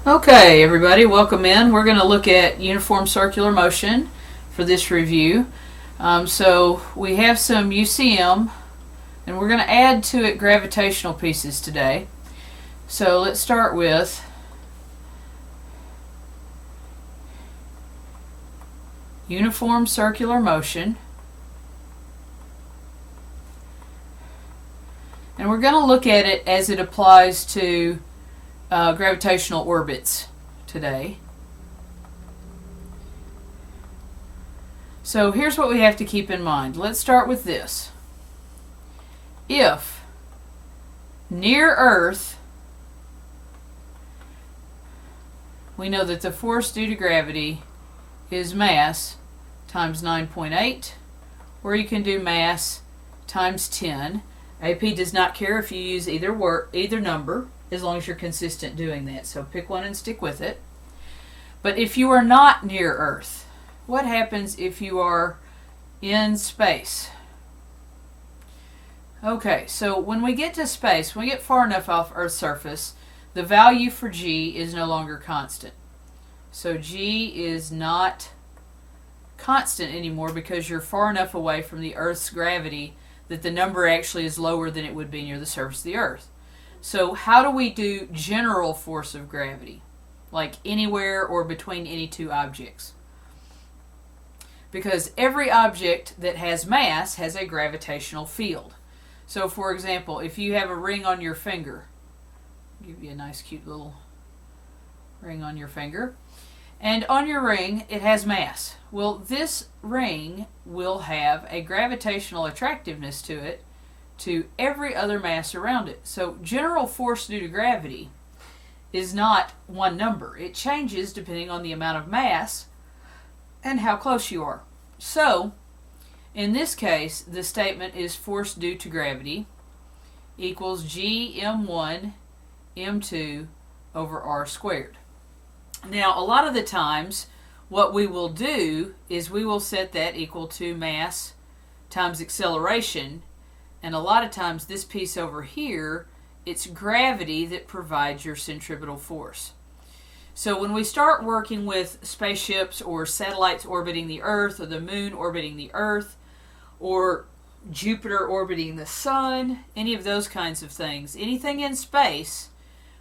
Okay, everybody, welcome in. We're going to look at uniform circular motion for this review. So we have some UCM, and we're going to add to it gravitational pieces today. So let's start with uniform circular motion. And we're going to look at it as it applies to gravitational orbits today. So here's what we have to keep in mind. Let's start with this. If near Earth, we know that the force due to gravity is mass times 9.8, or you can do mass times 10. AP does not care if you use either number, as long as you're consistent doing that. So pick one and stick with it. But if you are not near Earth, what happens if you are in space? Okay, so when we get to space, when we get far enough off Earth's surface, the value for G is no longer constant. So G is not constant anymore because you're far enough away from the Earth's gravity that the number actually is lower than it would be near the surface of the Earth. So how do we do general force of gravity? Like anywhere or between any two objects? Because every object that has mass has a gravitational field. So for example, if you have a ring on your finger, I'll give you a nice cute little ring on your finger, and on your ring it has mass. Well, this ring will have a gravitational attractiveness to it to every other mass around it. So general force due to gravity is not one number. It changes depending on the amount of mass and how close you are. So in this case, the statement is force due to gravity equals G m1 m2 over r squared. Now, a lot of the times what we will do is we will set that equal to mass times acceleration, and a lot of times this piece over here, it's gravity that provides your centripetal force. So when we start working with spaceships or satellites orbiting the Earth, or the moon orbiting the Earth, or Jupiter orbiting the sun, any of those kinds of things, anything in space,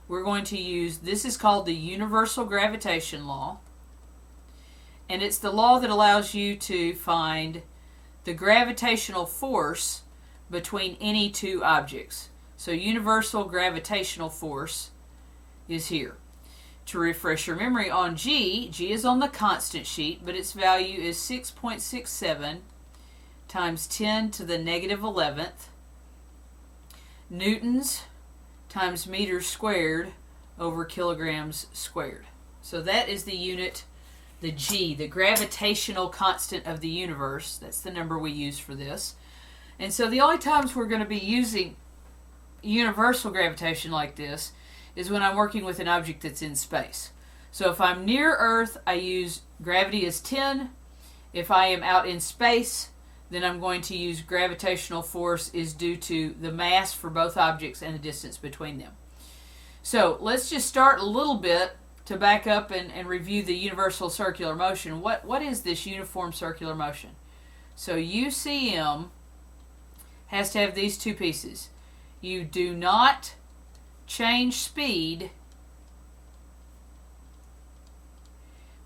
we're going to use, this is called the universal gravitation law, and it's the law that allows you to find the gravitational force between any two objects. So universal gravitational force is here. To refresh your memory on G is on the constant sheet, but its value is 6.67 times 10 to the negative 11th newtons times meters squared over kilograms squared. So that is the unit, the G, the gravitational constant of the universe. That's the number we use for this. And so the only times we're going to be using universal gravitation like this is when I'm working with an object that's in space. So if I'm near Earth, I use gravity as 10. If I am out in space, then I'm going to use gravitational force is due to the mass for both objects and the distance between them. So let's just start a little bit to back up and review the universal circular motion. What is this uniform circular motion? So UCM has to have these two pieces. You do not change speed,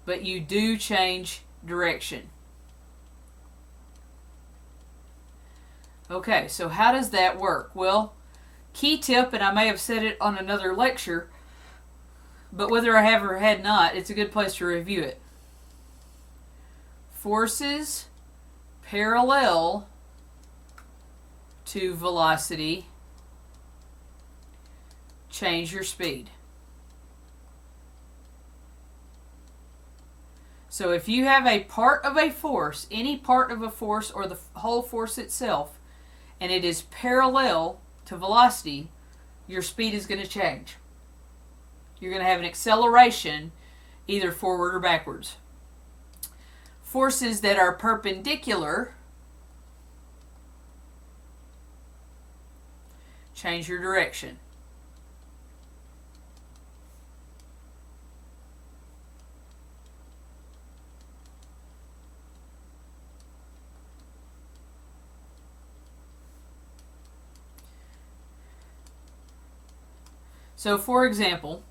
but you do change direction. Okay, so how does that work? Well, key tip, and I may have said it on another lecture, but whether I have or had not, it's a good place to review it. Forces parallel to velocity change your speed. So if you have a part of a force, any part of a force or the whole force itself, and it is parallel to velocity, your speed is going to change. You're going to have an acceleration either forward or backwards. Forces that are perpendicular change your direction. So for example,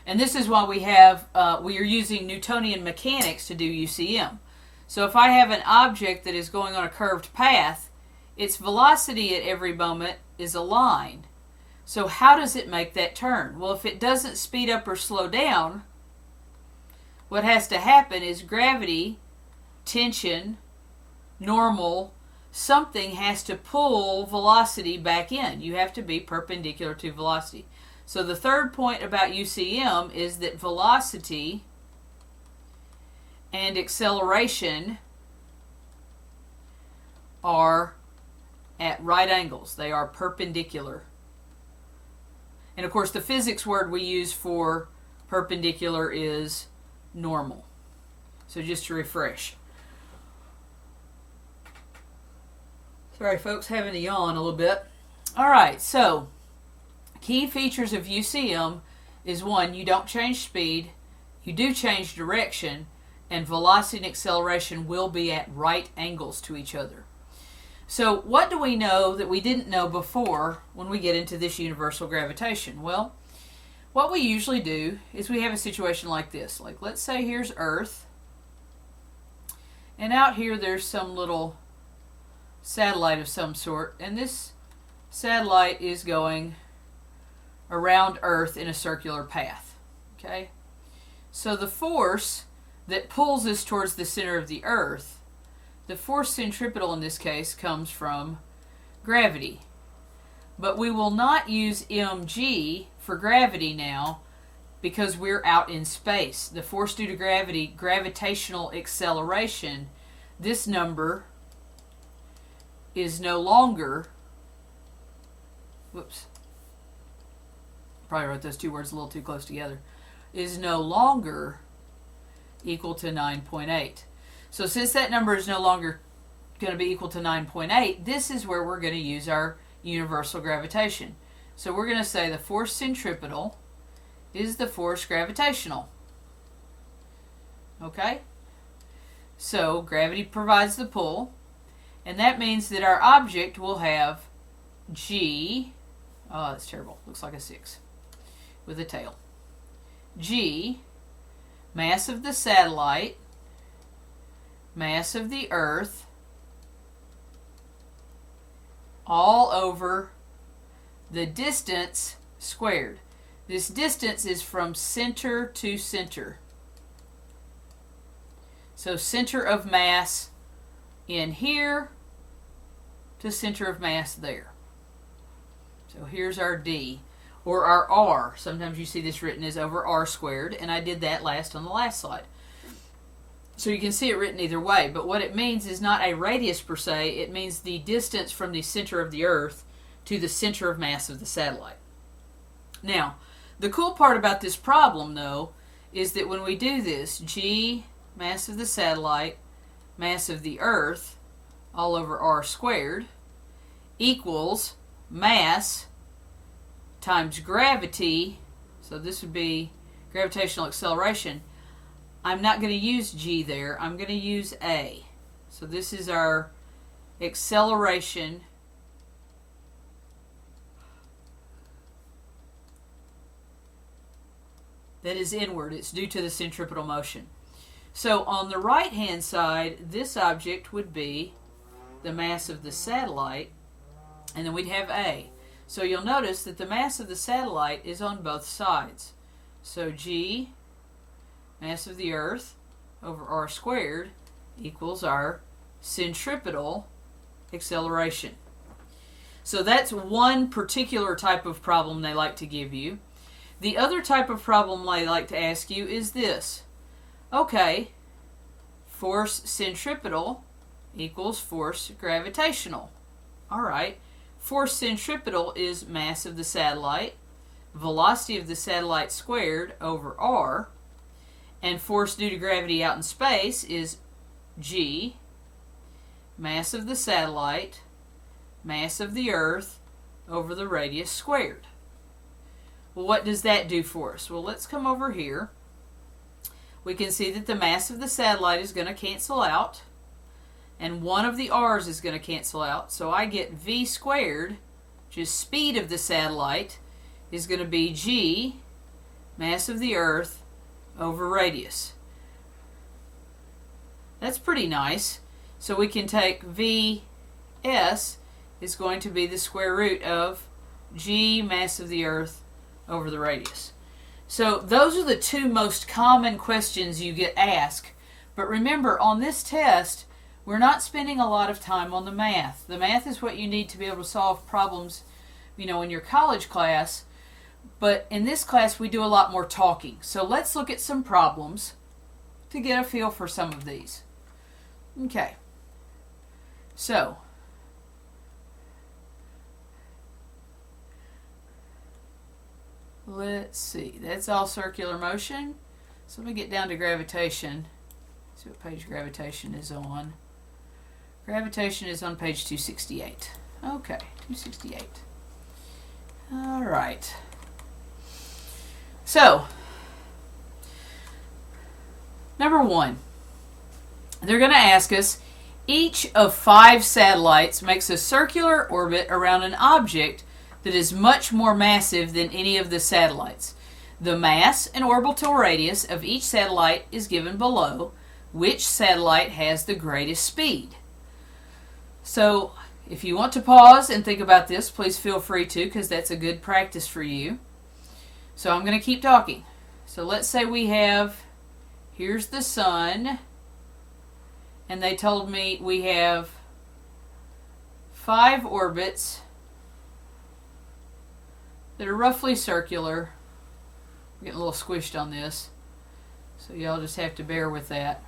and this is why we are using Newtonian mechanics to do UCM. So if I have an object that is going on a curved path, its velocity at every moment is a line. So how does it make that turn? Well, if it doesn't speed up or slow down, what has to happen is gravity, tension, normal, something has to pull velocity back in. You have to be perpendicular to velocity. So the third point about UCM is that velocity and acceleration are at right angles. They are perpendicular. And of course the physics word we use for perpendicular is normal. So just to refresh. Sorry folks, having to yawn a little bit. Alright, so key features of UCM is one, you don't change speed, you do change direction, and velocity and acceleration will be at right angles to each other. So what do we know that we didn't know before when we get into this universal gravitation? Well, what we usually do is we have a situation like this. Like let's say here's Earth, and out here there's some little satellite of some sort, and this satellite is going around Earth in a circular path. Okay? So the force that pulls us towards the center of the Earth, the force centripetal in this case, comes from gravity. But we will not use mg for gravity now because we're out in space. The force due to gravity, gravitational acceleration, this number is no longer, whoops, probably wrote those two words a little too close together, is no longer equal to 9.8. So since that number is no longer going to be equal to 9.8, this is where we're going to use our universal gravitation. So we're going to say the force centripetal is the force gravitational. Okay? So gravity provides the pull, and that means that our object will have G, oh that's terrible, looks like a 6 with a tail. G, mass of the satellite, mass of the Earth, all over the distance squared. This distance is from center to center. So center of mass in here to center of mass there. So here's our D, or our R. Sometimes you see this written as over R squared, and I did that last on the last slide. So you can see it written either way, but what it means is not a radius per se, it means the distance from the center of the Earth to the center of mass of the satellite. Now, the cool part about this problem, though, is that when we do this, G, mass of the satellite, mass of the Earth, all over R squared, equals mass times gravity, so this would be gravitational acceleration. I'm not going to use G there, I'm going to use A. So this is our acceleration that is inward. It's due to the centripetal motion. So on the right hand side, this object would be the mass of the satellite, and then we'd have A. So you'll notice that the mass of the satellite is on both sides. So G, mass of the Earth, over R squared equals our centripetal acceleration. So that's one particular type of problem they like to give you. The other type of problem they like to ask you is this. Okay, force centripetal equals force gravitational. Alright, force centripetal is mass of the satellite, velocity of the satellite squared over R, and force due to gravity out in space is G, mass of the satellite, mass of the Earth over the radius squared. Well, what does that do for us? Well, let's come over here. We can see that the mass of the satellite is going to cancel out, and one of the R's is going to cancel out. So I get V squared, which is speed of the satellite, is going to be g, mass of the Earth, over radius. That's pretty nice. So we can take Vs is going to be the square root of g, mass of the Earth, over the radius. So those are the two most common questions you get asked. But remember, on this test, we're not spending a lot of time on the math. The math is what you need to be able to solve problems, in your college class. But in this class, we do a lot more talking. So let's look at some problems to get a feel for some of these. Okay. So, let's see. That's all circular motion. So let me get down to gravitation. See what page gravitation is on. Gravitation is on page 268. Okay, 268. All right. So, number one, they're going to ask us, each of 5 satellites makes a circular orbit around an object that is much more massive than any of the satellites. The mass and orbital radius of each satellite is given below. Which satellite has the greatest speed? So, if you want to pause and think about this, please feel free to, because that's a good practice for you. So I'm going to keep talking. So let's say we have, here's the sun, and they told me we have 5 orbits that are roughly circular. I'm getting a little squished on this, so y'all just have to bear with that.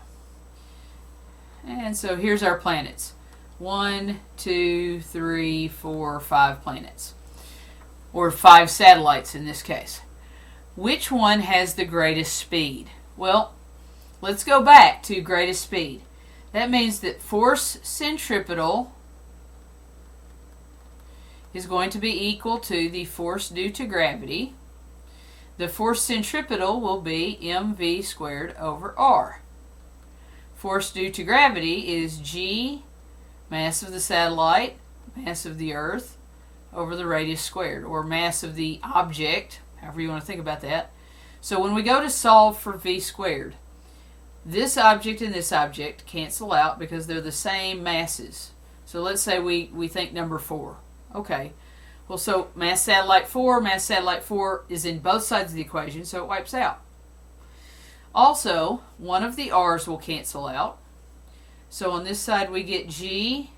And so here's our planets. 1, 2, 3, 4, 5 planets. Or 5 satellites in this case. Which one has the greatest speed? Well, let's go back to greatest speed. That means that force centripetal is going to be equal to the force due to gravity. The force centripetal will be mv squared over r. Force due to gravity is g, mass of the satellite, mass of the Earth, over the radius squared, or mass of the object, however you want to think about that. So when we go to solve for v squared, this object and this object cancel out because they're the same masses. So let's say we think number 4. Okay. Well, so mass satellite 4 is in both sides of the equation, so it wipes out. Also, one of the r's will cancel out. So on this side we get g,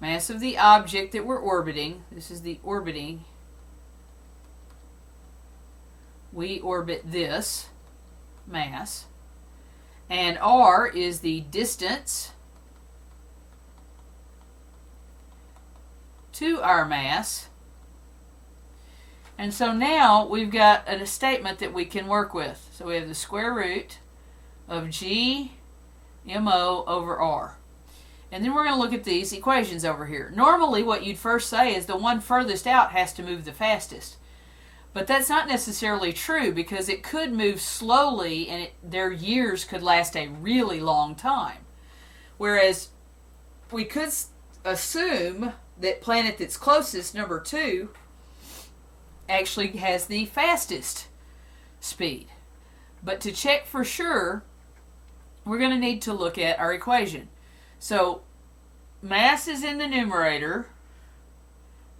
mass of the object that we're orbiting. This is the orbiting. We orbit this mass. And r is the distance to our mass. And so now we've got a statement that we can work with. So we have the square root of g mo over r. And then we're going to look at these equations over here. Normally what you'd first say is the one furthest out has to move the fastest. But that's not necessarily true, because it could move slowly and their years could last a really long time. Whereas we could assume that planet that's closest, number 2, actually has the fastest speed. But to check for sure, we're going to need to look at our equation. So mass is in the numerator,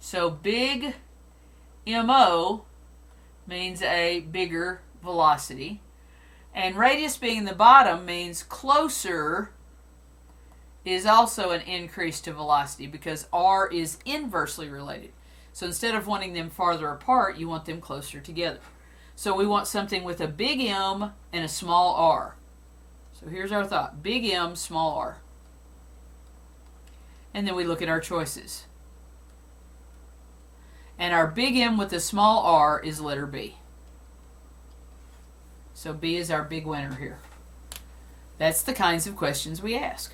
so big mo means a bigger velocity, and radius being in the bottom means closer is also an increase to velocity, because r is inversely related. So instead of wanting them farther apart, you want them closer together. So we want something with a big M and a small r. So here's our thought. Big M, small r. And then we look at our choices. And our big M with a small r is letter B. So B is our big winner here. That's the kinds of questions we ask.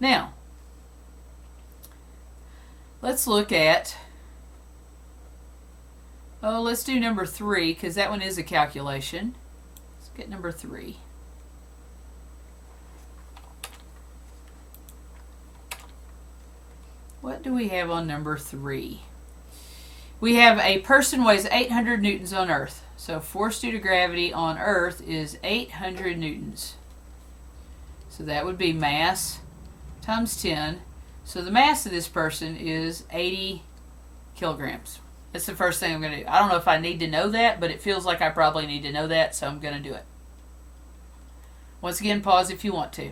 Now, let's look at, let's do number 3, because that one is a calculation. Let's get number 3. What do we have on number 3? We have a person weighs 800 newtons on Earth. So force due to gravity on Earth is 800 newtons. So that would be mass times 10. So the mass of this person is 80 kilograms. That's the first thing I'm going to do. I don't know if I need to know that, but it feels like I probably need to know that, so I'm going to do it. Once again, pause if you want to.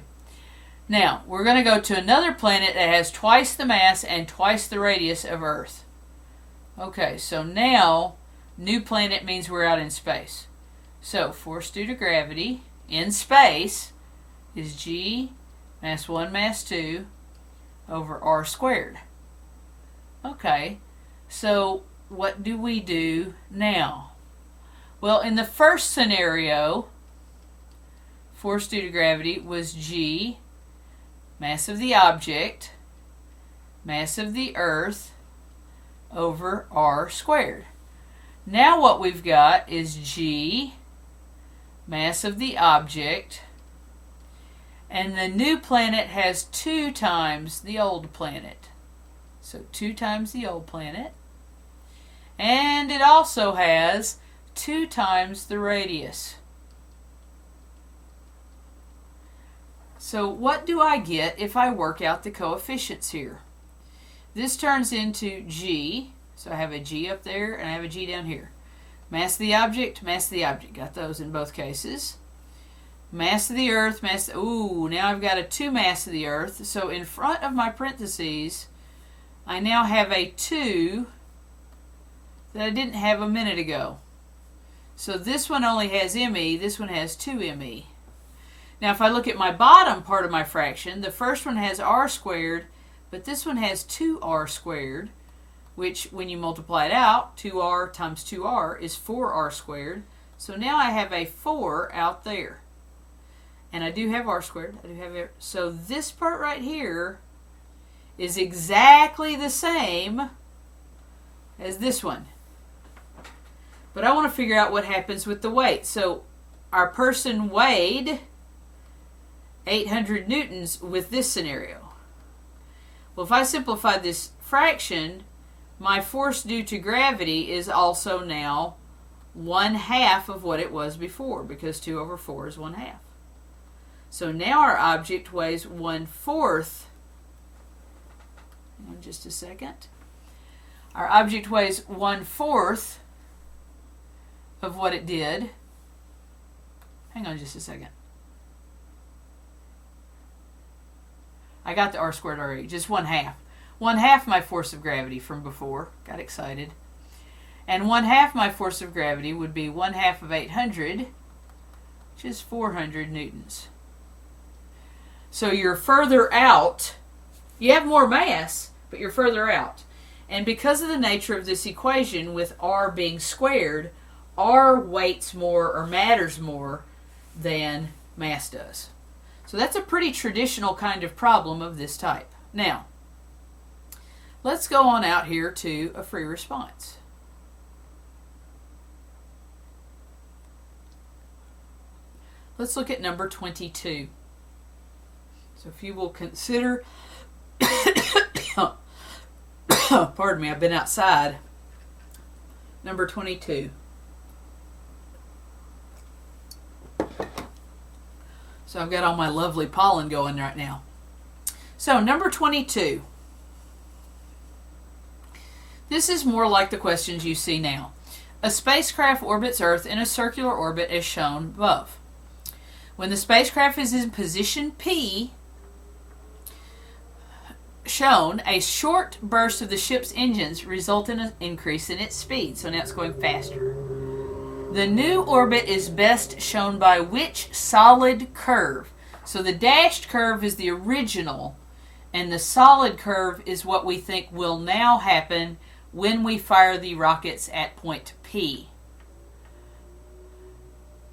Now, we're going to go to another planet that has twice the mass and twice the radius of Earth. Okay, so now, new planet means we're out in space. So, force due to gravity in space is G, mass 1, mass 2, over R squared. Okay, so what do we do now? Well, in the first scenario, force due to gravity was G, mass of the object, mass of the Earth, over R squared. Now what we've got is G, mass of the object, and the new planet has 2 times the old planet. So 2 times the old planet. And it also has 2 times the radius. So what do I get if I work out the coefficients here? This turns into G. So I have a G up there and I have a G down here. Mass of the object, mass of the object. Got those in both cases. Mass of the Earth, mass... Ooh, now I've got a 2 mass of the Earth. So in front of my parentheses, I now have a 2 that I didn't have a minute ago. So this one only has ME, this one has 2 ME. Now if I look at my bottom part of my fraction, the first one has R squared, but this one has 2R squared, which when you multiply it out, 2R times 2R is 4R squared. So now I have a 4 out there. And I do have R squared. I do have it. So this part right here is exactly the same as this one. But I want to figure out what happens with the weight. So our person weighed 800 newtons with this scenario. Well, if I simplify this fraction, my force due to gravity is also now 1/2 of what it was before, because 2 over 4 is 1/2. So now our object weighs 1/4. Hang on just a second. Our object weighs 1/4 of what it did. Hang on just a second. I got the R squared already, just 1/2. 1/2 my force of gravity from before. Got excited. And 1/2 my force of gravity would be 1/2 of 800, which is 400 newtons. So you're further out. You have more mass, but you're further out. And because of the nature of this equation, with R being squared, R weights more or matters more than mass does. So that's a pretty traditional kind of problem of this type. Now, let's go on out here to a free response. Let's look at number 22. So if you will consider, pardon me, I've been outside. Number 22. So I've got all my lovely pollen going right now. So number 22. This is more like the questions you see now. A spacecraft orbits Earth in a circular orbit as shown above. When the spacecraft is in position P, shown, a short burst of the ship's engines result in an increase in its speed. So now it's going faster. The new orbit is best shown by which solid curve? So the dashed curve is the original, and the solid curve is what we think will now happen when we fire the rockets at point P.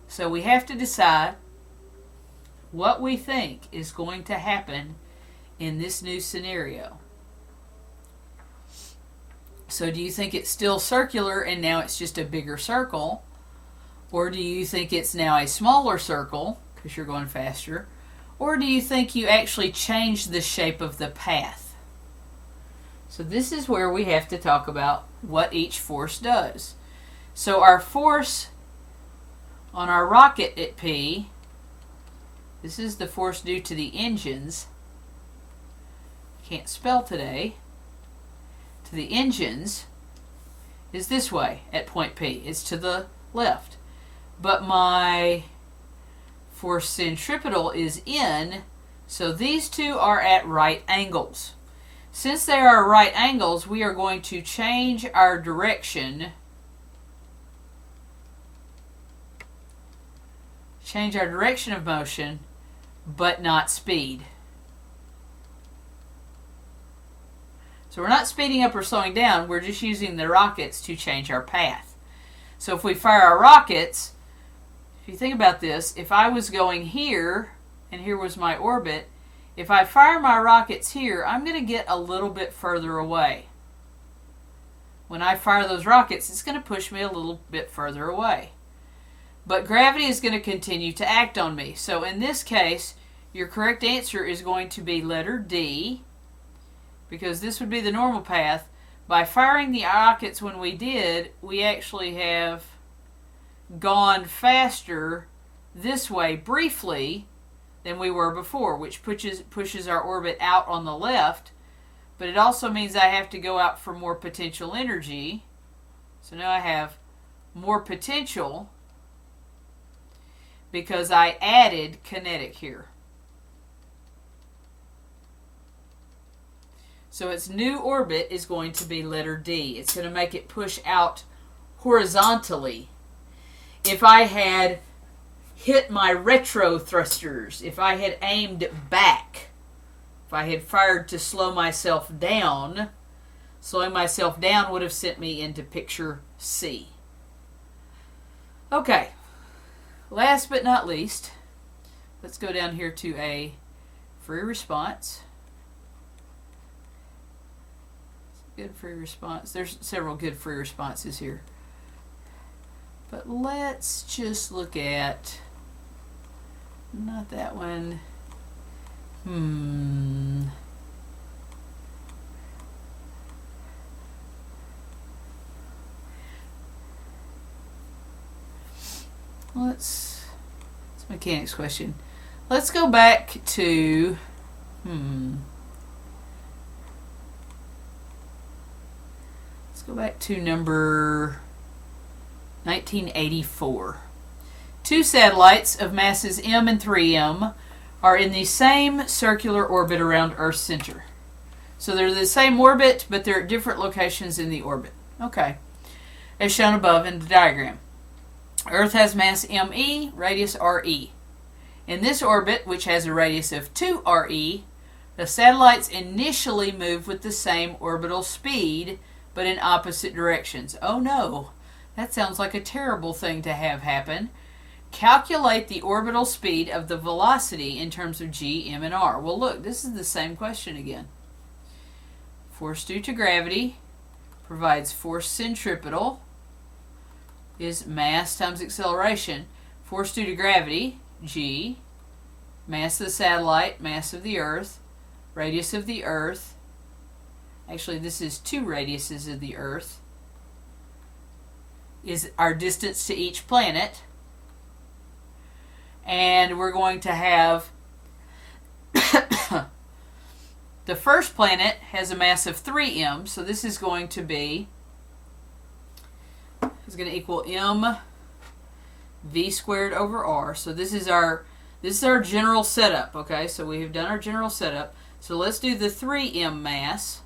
So we have to decide what we think is going to happen in this new scenario. So do you think it's still circular and now it's just a bigger circle? Or do you think it's now a smaller circle because you're going faster? Or do you think you actually changed the shape of the path? So this is where we have to talk about what each force does. So our force on our rocket at P, this is the force due to the engines, can't spell today, to the engines, is this way at point P. It's to the left. But my force centripetal is in, so these two are at right angles. Since they are at right angles, we are going to change our direction. Change our direction of motion, but not speed. So we're not speeding up or slowing down, we're just using the rockets to change our path. So if we fire our rockets, if you think about this, if I was going here, and here was my orbit, if I fire my rockets here, I'm going to get a little bit further away. When I fire those rockets, it's going to push me a little bit further away. But gravity is going to continue to act on me. So in this case, your correct answer is going to be letter D, because this would be the normal path. By firing the rockets when we did, we actually have gone faster this way briefly than we were before, which pushes our orbit out on the left. But it also means I have to go out for more potential energy. So now I have more potential because I added kinetic here. So its new orbit is going to be letter D. It's going to make it push out horizontally. If I had hit my retro thrusters, if I had aimed back, if I had fired to slow myself down, slowing myself down would have sent me into picture C. Okay, last but not least, let's go down here to a free response. Good free response. There's several good free responses here. But let's just look at, not that one. It's a mechanics question. Let's go back to, go back to number 1984. Two satellites of masses m and 3m are in the same circular orbit around Earth's center. So they're the same orbit, but they're at different locations in the orbit. Okay. As shown above in the diagram. Earth has mass me, radius re. In this orbit, which has a radius of 2 re, the satellites initially move with the same orbital speed, but in opposite directions. Oh no, that sounds like a terrible thing to have happen. Calculate the orbital speed of the velocity in terms of g, m, and r. Well look, this is the same question again. Force due to gravity provides force centripetal is mass times acceleration. Force due to gravity, g, mass of the satellite, mass of the Earth, radius of the Earth. Actually, this is 2 radiuses of the Earth, is our distance to each planet. And we're going to have the first planet has a mass of 3m, so this is going to be, is going to equal m v squared over r. So this is our general setup, okay? So we have done our general setup. So let's do the 3m mass.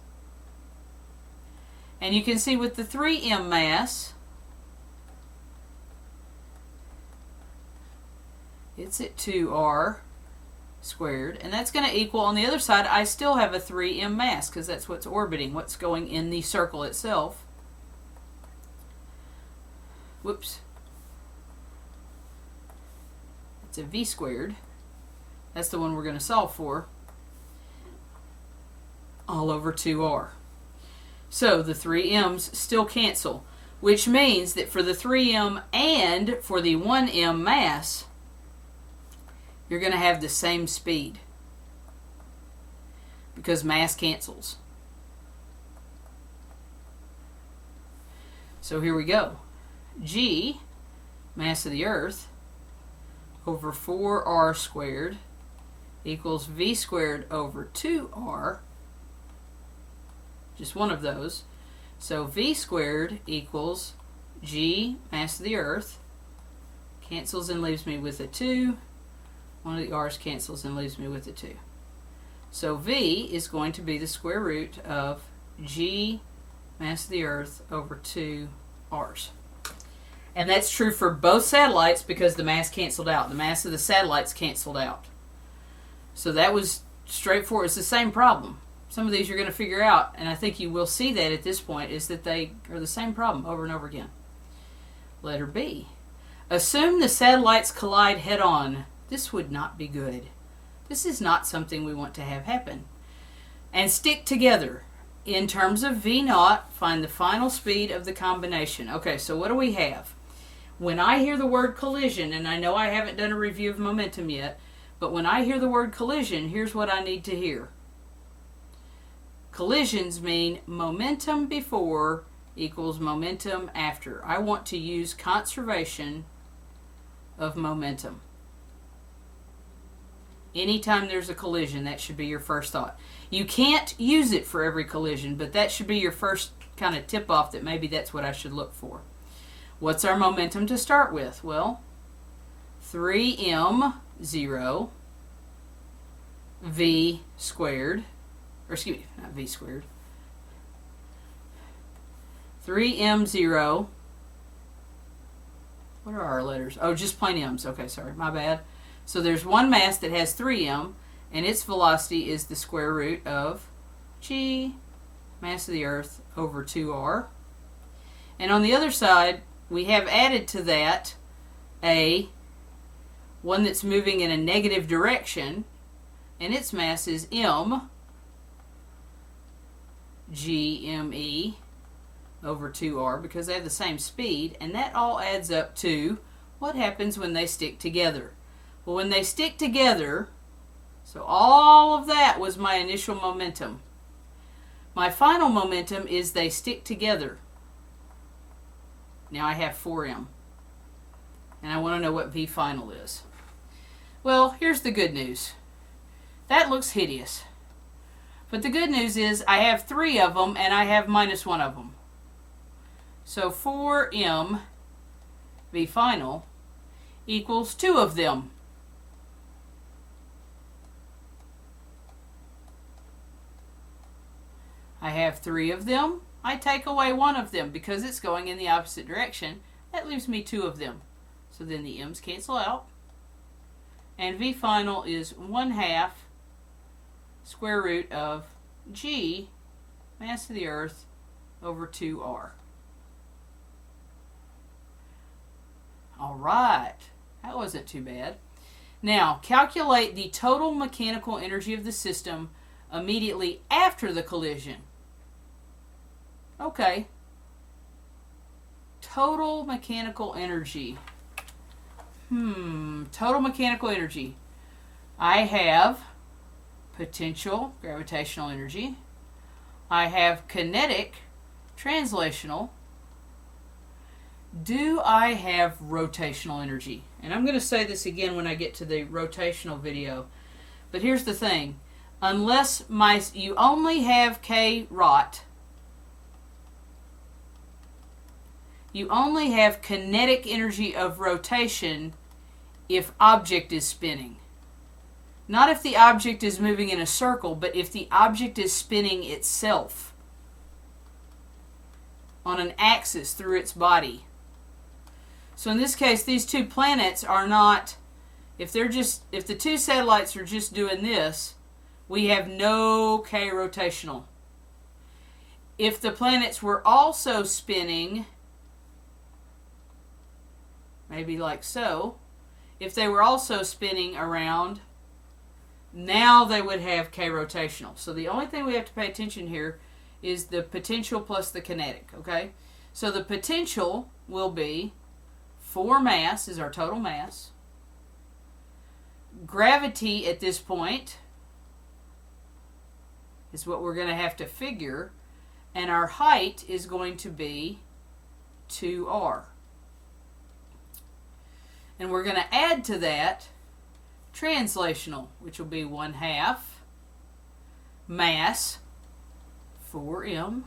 And you can see with the 3m mass, it's at 2r squared. And that's going to equal, on the other side, I still have a 3m mass because that's what's orbiting, what's going in the circle itself. Whoops. It's a v squared. That's the one we're going to solve for. All over 2r. So the 3m's still cancel, which means that for the 3m and for the 1m mass, you're going to have the same speed because mass cancels. So here we go. G, mass of the Earth, over 4r squared equals v squared over 2r, just one of those. So v squared equals G, mass of the Earth, cancels and leaves me with a 2. One of the r's cancels and leaves me with a 2. So v is going to be the square root of G, mass of the Earth, over 2 r's. And that's true for both satellites because the mass canceled out. The mass of the satellites canceled out. So that was straightforward. It's the same problem. Some of these you're going to figure out, and I think you will see that at this point, is that they are the same problem over and over again. Letter B. Assume the satellites collide head-on. This would not be good. This is not something we want to have happen. And stick together. In terms of V naught, find the final speed of the combination. Okay, so what do we have? When I hear the word collision, and I know I haven't done a review of momentum yet, but when I hear the word collision, here's what I need to hear. Collisions mean momentum before equals momentum after. I want to use conservation of momentum. Anytime there's a collision, that should be your first thought. You can't use it for every collision, but that should be your first kind of tip-off that maybe that's what I should look for. What's our momentum to start with? Well, 3m0 v squared, or excuse me, not v squared. 3m0, what are our letters? Oh, just plain m's. Okay, sorry, my bad. So there's one mass that has 3m, and its velocity is the square root of G, mass of the Earth, over 2r. And on the other side, we have added to that one that's moving in a negative direction, and its mass is m, GME, over 2r, because they have the same speed, and that all adds up to what happens when they stick together. Well, when they stick together, so all of that was my initial momentum. My final momentum is they stick together. Now I have 4m. And I want to know what V final is. Well, here's the good news. That looks hideous. But the good news is I have 3 of them and I have minus 1 of them. So 4m V final equals 2 of them. I have 3 of them. I take away 1 of them because it's going in the opposite direction. That leaves me 2 of them. So then the m's cancel out. And V final is 1/2 square root of G, mass of the Earth, over 2r. All right. That wasn't too bad. Now, calculate the total mechanical energy of the system immediately after the collision. Okay. Total mechanical energy. Total mechanical energy. I have potential, gravitational energy. I have kinetic, translational. Do I have rotational energy? And I'm going to say this again when I get to the rotational video. But here's the thing. Unless you only have k rot, you only have kinetic energy of rotation if object is spinning. Not if the object is moving in a circle, but if the object is spinning itself on an axis through its body. So in this case, these two planets are not, if the two satellites are just doing this, we have no k rotational. If the planets were also spinning, maybe like so, if they were also spinning around, now they would have k rotational. So the only thing we have to pay attention here is the potential plus the kinetic, okay? So the potential will be 4 mass is our total mass. Gravity at this point is what we're going to have to figure, and our height is going to be 2r. And we're going to add to that translational, which will be 1/2 mass 4m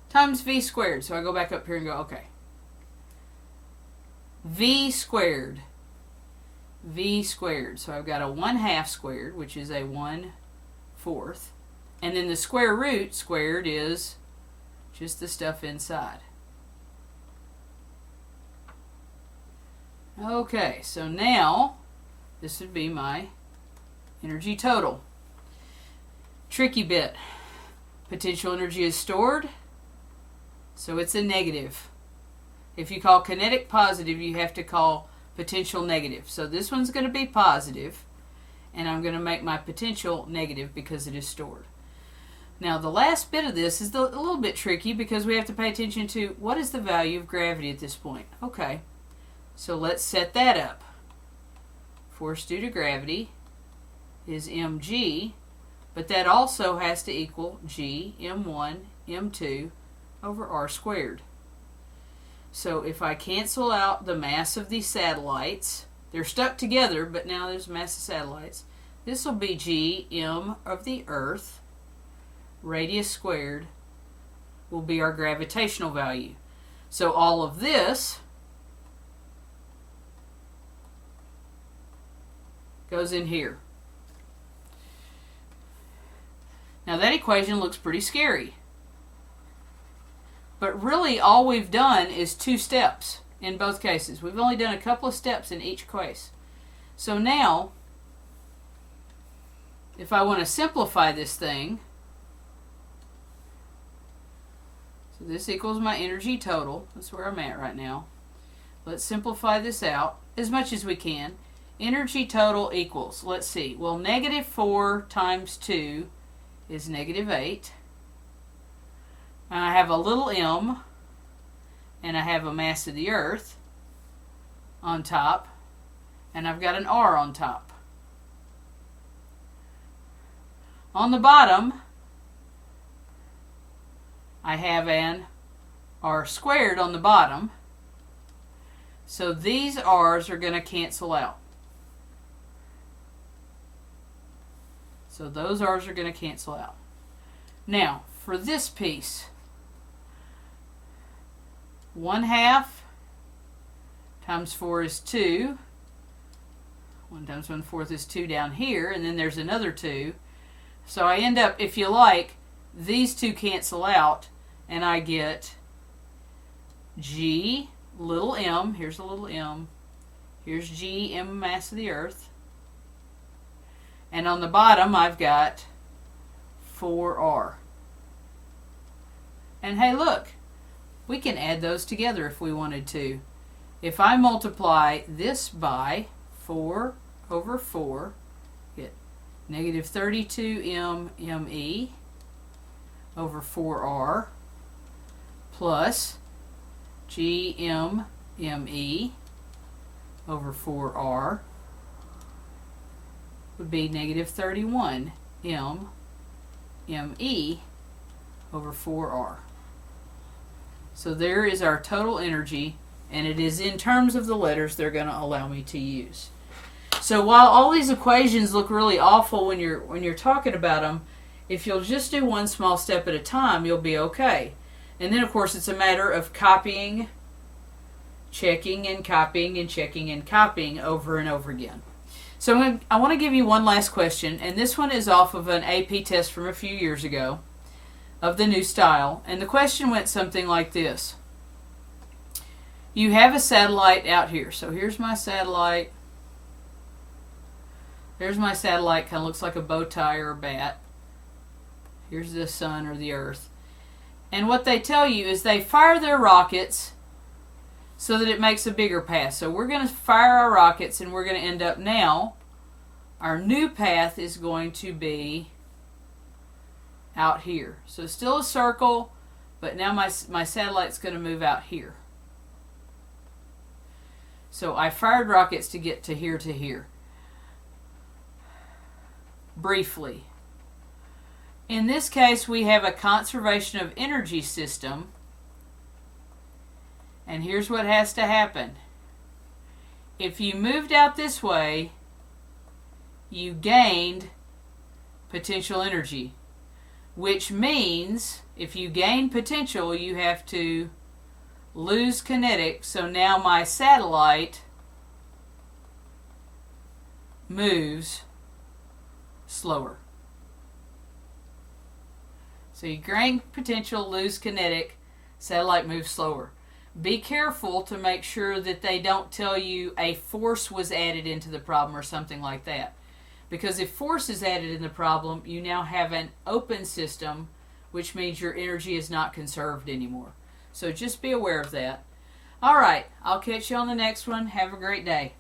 times v squared. So I go back up here and go, okay, v squared. So I've got a 1/2 squared, which is a 1/4. And then the square root squared is just the stuff inside. Okay, so now this would be my energy total. Tricky bit. Potential energy is stored, so it's a negative. If you call kinetic positive, you have to call potential negative. So this one's going to be positive, and I'm going to make my potential negative because it is stored. Now the last bit of this is a little bit tricky because we have to pay attention to what is the value of gravity at this point. Okay, so let's set that up. Force due to gravity is mg, but that also has to equal g m1 m2 over r squared. So if I cancel out the mass of these satellites, they're stuck together, but now there's mass of satellites. This will be g m of the Earth, radius squared, will be our gravitational value. So all of this goes in here. Now that equation looks pretty scary. But really all we've done is 2 steps in both cases. We've only done a couple of steps in each case. So now, if I want to simplify this thing, so this equals my energy total. That's where I'm at right now. Let's simplify this out as much as we can. Energy total equals, let's see, well, negative 4 times 2 is negative 8. And I have a little m, and I have a mass of the Earth on top, and I've got an r on top. On the bottom, I have an r squared on the bottom, so these r's are going to cancel out. So those r's are going to cancel out. Now, for this piece, 1/2 times 4 is 2. 1 times 1/4 is 2 down here, and then there's another 2. So I end up, if you like, these 2 cancel out, and I get g little m, here's a little m, here's g m mass of the Earth, and on the bottom I've got 4r. And hey, look, we can add those together if we wanted to. If I multiply this by 4 over 4, get negative 32m me over 4r plus gm me over 4r would be negative 31 me over 4r. So there is our total energy, and it is in terms of the letters they're going to allow me to use. So while all these equations look really awful when you're talking about them, if you'll just do one small step at a time, you'll be okay. And then of course it's a matter of copying, checking and copying and checking and copying over and over again. So I want to give you one last question, and this one is off of an AP test from a few years ago of the new style, and the question went something like this. You have a satellite out here. So here's my satellite. There's my satellite, kind of looks like a bow tie or a bat. Here's the sun or the Earth. And what they tell you is they fire their rockets so that it makes a bigger path. So we're going to fire our rockets, and we're going to end up now, our new path is going to be out here. So it's still a circle, but now my satellite's going to move out here. So I fired rockets to get to here to here. Briefly, in this case we have a conservation of energy system, And here's what has to happen. If you moved out this way, you gained potential energy, which means if you gain potential, you have to lose kinetic. So now my satellite moves slower. So you gain potential, lose kinetic, satellite moves slower. Be careful to make sure that they don't tell you a force was added into the problem or something like that. Because if force is added in the problem, you now have an open system, which means your energy is not conserved anymore. So just be aware of that. All right, I'll catch you on the next one. Have a great day.